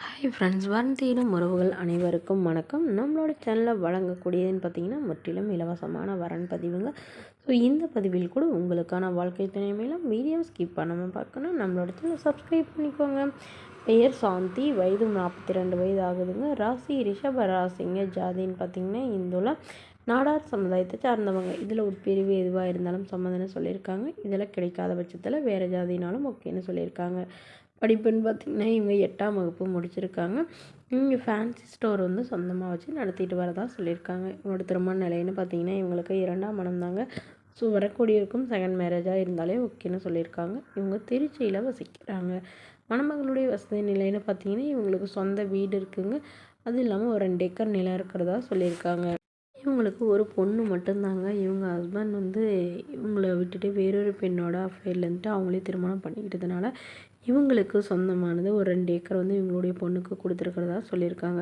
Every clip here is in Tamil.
ஹாய் ஃப்ரெண்ட்ஸ், வரன் தேடும் உறவுகள் அனைவருக்கும் வணக்கம். நம்மளோட சேனலில் வழங்கக்கூடியதுன்னு பார்த்தீங்கன்னா முற்றிலும் இலவசமான வரன் பதிவுங்க. ஸோ இந்த பதிவில் கூட உங்களுக்கான வாழ்க்கை துணை மேலும் வீடியோ ஸ்கிப் பண்ணாமல் பார்க்கணும். நம்மளோட சேனலை சப்ஸ்கிரைப் பண்ணிக்கோங்க. பெயர் சாந்தி, வயது 42 வயது ஆகுதுங்க. ராசி ரிஷப ராசிங்க. ஜாதின்னு பார்த்தீங்கன்னா இந்துல நாடார் சமுதாயத்தை சார்ந்தவங்க. இதில் ஒரு பிரிவு எதுவாக இருந்தாலும் சம்மதம்னு சொல்லியிருக்காங்க. இதில் கிடைக்காத பட்சத்தில் வேறு ஜாதினாலும் ஓகேன்னு சொல்லியிருக்காங்க. படிப்புன்னு பார்த்திங்கன்னா இவங்க 8ஆம் வகுப்பு முடிச்சிருக்காங்க. இவங்க ஃபேன்சி ஸ்டோர் வந்து சொந்தமாக வச்சு நடத்திட்டு வரதா சொல்லியிருக்காங்க. இவங்களோட திருமண நிலைன்னு பார்த்திங்கன்னா இவங்களுக்கு 2ஆம் மனம் தாங்க. ஸோ வரக்கூடியவருக்கும் செகண்ட் மேரேஜாக இருந்தாலே ஓகேன்னு சொல்லியிருக்காங்க. இவங்க திருச்சியில் வசிக்கிறாங்க. மணமகளுடைய வசதி நிலைன்னு பார்த்திங்கன்னா இவங்களுக்கு சொந்த வீடு இருக்குங்க. அது இல்லாமல் ஒரு 2 ஏக்கர் நிலம் இருக்கிறதா சொல்லியிருக்காங்க. இவங்களுக்கு ஒரு பொண்ணு மட்டும்தாங்க. இவங்க ஹஸ்பண்ட் வந்து இவங்கள விட்டுட்டு வேறொரு பெண்ணோட அஃபேரில் இருந்துட்டு அவங்களே திருமணம் பண்ணிக்கிட்டதுனால இவங்களுக்கு சொந்தமானது ஒரு 2 ஏக்கர் வந்து இவங்களுடைய பொண்ணுக்கு கொடுத்துருக்கிறதா சொல்லியிருக்காங்க.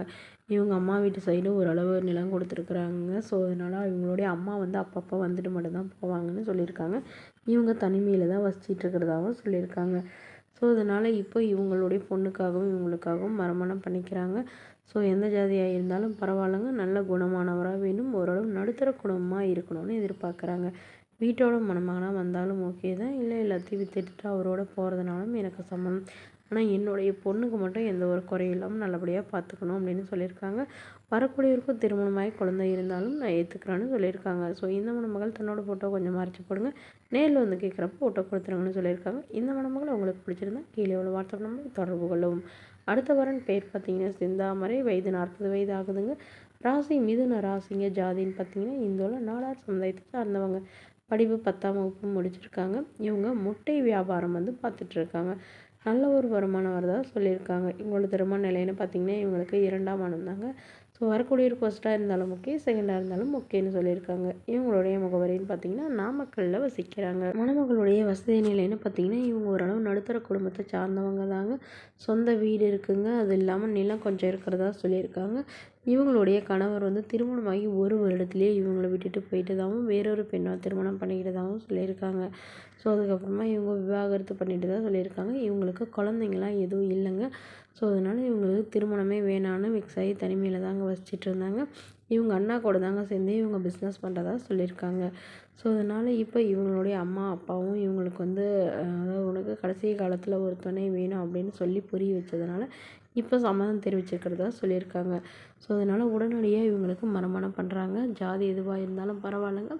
இவங்க அம்மா வீட்டு சைடு ஓரளவு நிலம் கொடுத்துருக்குறாங்க. ஸோ அதனால் இவங்களுடைய அம்மா வந்து அப்பப்போ வந்துட்டு மட்டும்தான் போவாங்கன்னு சொல்லியிருக்காங்க. இவங்க தனிமையில் தான் வசிச்சிட்டு இருக்கிறதாகவும் சொல்லியிருக்காங்க. ஸோ அதனால் இப்போ இவங்களுடைய பொண்ணுக்காகவும் இவங்களுக்காகவும் மறுமணம் பண்ணிக்கிறாங்க. ஸோ எந்த ஜாதியாக இருந்தாலும் பரவாயில்லைங்க, நல்ல குணமானவராக வேணும், ஓரளவு நடுத்தர குடும்பமாக இருக்கணும்னு எதிர்பார்க்குறாங்க. வீட்டோட மணமகனாக வந்தாலும் ஓகே தான், இல்லை எல்லாத்தையும் வித்துட்டு அவரோட போகிறதுனாலும் எனக்கு சம்மந்தம். ஆனால் என்னுடைய பொண்ணுக்கு மட்டும் எந்த ஒரு குறையும் இல்லாமல் நல்லபடியாக பார்த்துக்கணும் அப்படின்னு சொல்லியிருக்காங்க. வரக்கூடியவருக்கும் திருமணமாகி குழந்தை இருந்தாலும் நான் ஏற்றுக்கிறேன்னு சொல்லியிருக்காங்க. ஸோ இந்த மணமகள் தன்னோட ஃபோட்டோ கொஞ்சம் மறைச்சி போடுங்க, நேரில் வந்து கேட்குறப்ப ஃபோட்டோ கொடுத்துருங்கன்னு சொல்லியிருக்காங்க. இந்த மணமகள் உங்களுக்கு பிடிச்சிருந்தா கீழே உள்ள வாட்ஸ்அப் நம்பர் தொடர்பு கொள்ளவும். அடுத்த வரன் பேர் பார்த்தீங்கன்னா சிந்தாமரை, வயது 40 வயது ஆகுதுங்க. ராசி மிதுன ராசிங்க. ஜாதின்னு பார்த்தீங்கன்னா இந்துல நாடார் சமுதாயத்தை சார்ந்தவங்க. படிப்பு 10ஆம் வகுப்பு முடிச்சிருக்காங்க. இவங்க முட்டை வியாபாரம் வந்து பார்த்துட்ருக்காங்க. நல்ல ஒரு வருமானம் வரதா சொல்லியிருக்காங்க. இவங்களோட திருமண நிலைன்னு பார்த்திங்கன்னா இவங்களுக்கு 2ஆம் மனம் தாங்க. ஸோ வரக்கூடியவர் ஃபர்ஸ்ட்டாக இருந்தாலும் ஓகே, செகண்டாக இருந்தாலும் ஓகேன்னு சொல்லியிருக்காங்க. இவங்களுடைய முகவரின்னு பார்த்திங்கன்னா நாமக்கல்லில் வசிக்கிறாங்க. மணமகளுடைய வசதி நிலைன்னு பார்த்திங்கன்னா இவங்க ஓரளவு நடுத்தர குடும்பத்தை சார்ந்தவங்க தாங்க. சொந்த வீடு இருக்குங்க. அது இல்லாமல் நிலம் கொஞ்சம் இருக்கிறதா சொல்லியிருக்காங்க. இவங்களுடைய கணவர் வந்து திருமணமாகி ஒரு வருடத்துலேயே இவங்களை விட்டுட்டு போயிட்டதாகவும் வேறொரு பெண்ணை திருமணம் பண்ணிக்கிட்டதாகவும் சொல்லியிருக்காங்க. ஸோ அதுக்கப்புறமா இவங்க விவாகரத்து பண்ணிட்டு தான் சொல்லியிருக்காங்க. இவங்களுக்கு குழந்தைங்களாம் எதுவும் இல்லைங்க. ஸோ அதனால் இவங்களுக்கு திருமணமே வேணான்னு மிக்ஸ் ஆகி தனிமையில் தாங்க வசிச்சிட்டு இருந்தாங்க. இவங்க அண்ணா கூட தாங்க சேர்ந்து இவங்க பிஸ்னஸ் பண்ணுறதா சொல்லியிருக்காங்க. ஸோ அதனால் இப்போ இவங்களுடைய அம்மா அப்பாவும் இவங்களுக்கு வந்து அதாவது உனக்கு கடைசி காலத்தில் ஒரு துணை வேணும் அப்படின்னு சொல்லி புரிய வச்சதுனால இப்போ சம்மதம் தெரிவிச்சிருக்கிறதா சொல்லியிருக்காங்க. ஸோ அதனால் உடனடியாக இவங்களுக்கு மறுமணம் பண்ணுறாங்க. ஜாதி எதுவாக இருந்தாலும் பரவாயில்லைங்க,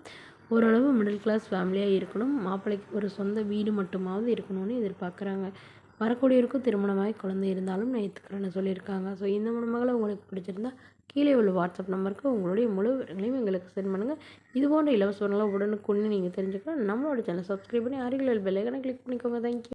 ஓரளவு மிடில் கிளாஸ் ஃபேமிலியாக இருக்கணும், மாப்பிள்ளைக்கு ஒரு சொந்த வீடு மட்டுமாவது இருக்கணும்னு எதிர்பார்க்குறாங்க. வரக்கூடியவருக்கும் திருமணமாகி குழந்தை இருந்தாலும் நான் ஏற்றுக்கிறேன்னு சொல்லியிருக்காங்க. ஸோ இந்த மணமகளை உங்களுக்கு பிடிச்சிருந்தா கீழே உள்ள வாட்ஸ்அப் நம்பருக்கு உங்களுடைய முழு விவரங்களையும் எங்களுக்கு சென்ட் பண்ணுங்கள். இது போன்ற இலவசங்களாக உடனுக்குன்னு நீங்கள் தெரிஞ்சுக்கலாம். நம்மளோட சேனல் சப்ஸ்கிரைப் பண்ணி அருகில் பெல் ஐகானை கிளிக் பண்ணிக்கோங்க. தேங்க்யூ.